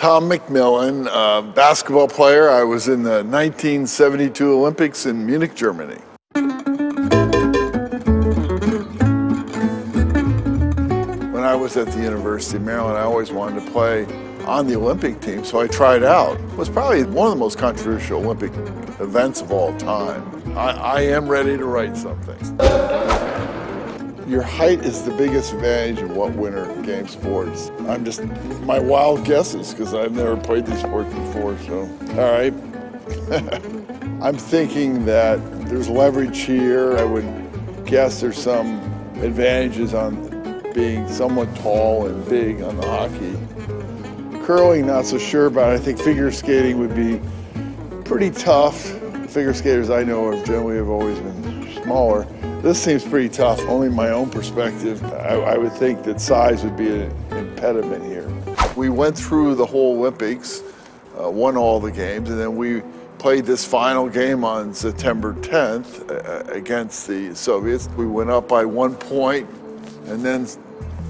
Tom McMilen, basketball player. I was in the 1972 Olympics in Munich, Germany. When I was at the University of Maryland, I always wanted to play on the Olympic team, so I tried out. It was probably one of the most controversial Olympic events of all time. I am ready to write something. Your height is the biggest advantage in what winter game sports. I'm just, my wild guesses, because I've never played these sports before, so. All right. I'm thinking that there's leverage here. I would guess there's some advantages on being somewhat tall and big on the hockey. Curling, not so sure about. I think figure skating would be pretty tough. Figure skaters I know of generally have always been smaller. This seems pretty tough, only my own perspective. I would think that size would be an impediment here. We went through the whole Olympics, won all the games, and then we played this final game on September 10th against the Soviets. We went up by 1 point, and then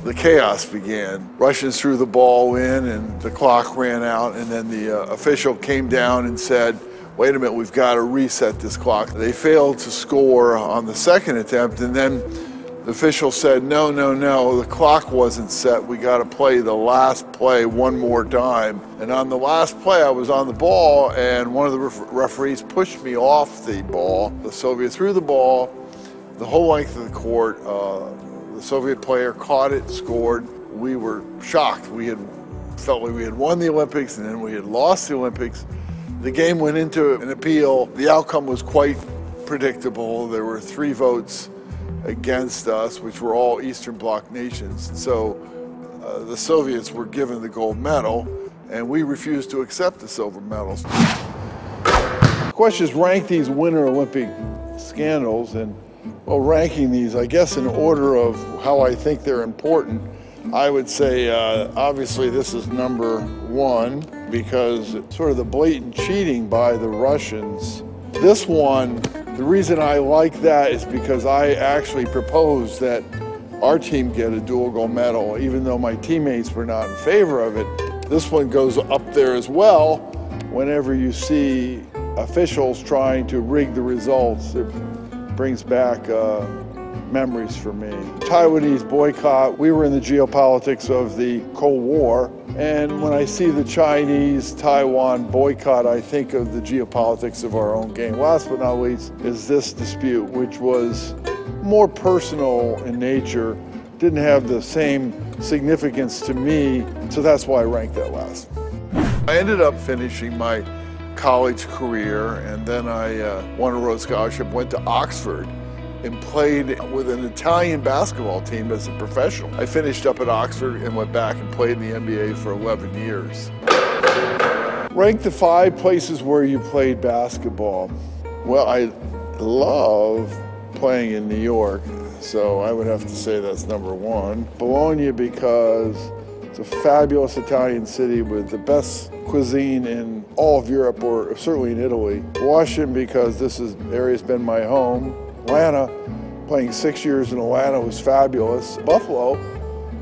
the chaos began. Russians threw the ball in, and the clock ran out, and then the official came down and said, wait a minute, we've got to reset this clock. They failed to score on the second attempt, and then the official said, no, the clock wasn't set. We got to play the last play one more time. And on the last play, I was on the ball, and one of the referees pushed me off the ball. The Soviet threw the ball the whole length of the court. The Soviet player caught it, scored. We were shocked. We had felt like we had won the Olympics, and then we had lost the Olympics. The game went into an appeal. The outcome was quite predictable. There were 3 votes against us, which were all Eastern Bloc nations. So the Soviets were given the gold medal, and we refused to accept the silver medals. The question is, rank these Winter Olympic scandals, and well, ranking these, I guess, in order of how I think they're important. I would say, obviously, this is number 1 because it's sort of the blatant cheating by the Russians. This one, the reason I like that is because I actually proposed that our team get a dual gold medal, even though my teammates were not in favor of it. This one goes up there as well. Whenever you see officials trying to rig the results, it brings back memories for me. Taiwanese boycott, we were in the geopolitics of the Cold War, and when I see the Chinese-Taiwan boycott, I think of the geopolitics of our own game. Last but not least is this dispute, which was more personal in nature, didn't have the same significance to me, so that's why I ranked that last. I ended up finishing my college career, and then I won a Rhodes Scholarship, went to Oxford, and played with an Italian basketball team as a professional. I finished up at Oxford and went back and played in the NBA for 11 years. Rank the 5 places where you played basketball. Well, I love playing in New York, so I would have to say that's number 1. Bologna because it's a fabulous Italian city with the best cuisine in all of Europe, or certainly in Italy. Washington because this area's been my home. Atlanta, playing 6 years in Atlanta was fabulous. Buffalo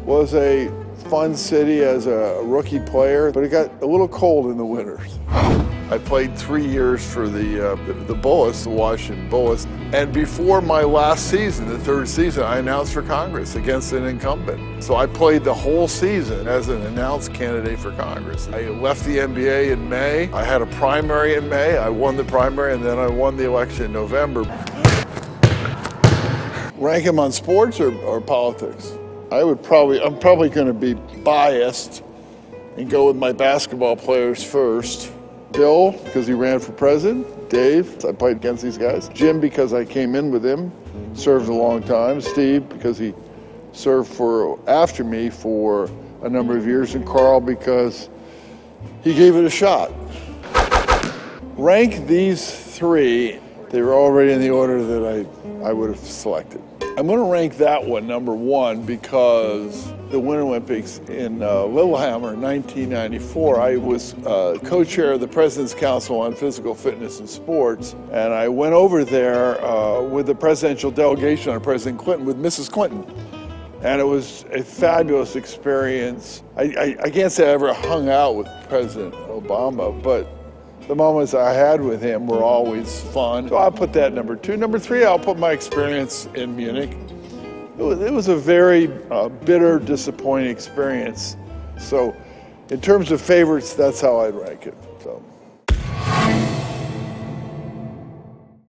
was a fun city as a rookie player, but it got a little cold in the winters. I played 3 years for the Bullets, the Washington Bullets, and before my last season, the 3rd season, I announced for Congress against an incumbent. So I played the whole season as an announced candidate for Congress. I left the NBA in May. I had a primary in May. I won the primary, and then I won the election in November. Rank them on sports or politics? I'm probably going to be biased and go with my basketball players first. Bill, because he ran for president. Dave, I played against these guys. Jim, because I came in with him, served a long time. Steve, because he served after me for a number of years. And Carl, because he gave it a shot. Rank these 3. They were already in the order that I would have selected. I'm going to rank that one number 1 because the Winter Olympics in Lillehammer in 1994, I was co-chair of the President's Council on Physical Fitness and Sports, and I went over there with the presidential delegation on President Clinton with Mrs. Clinton. And it was a fabulous experience. I can't say I ever hung out with President Obama, but the moments I had with him were always fun. So I'll put that number 2. Number 3, I'll put my experience in Munich. It was a very bitter, disappointing experience. So in terms of favorites, that's how I'd rank it. So.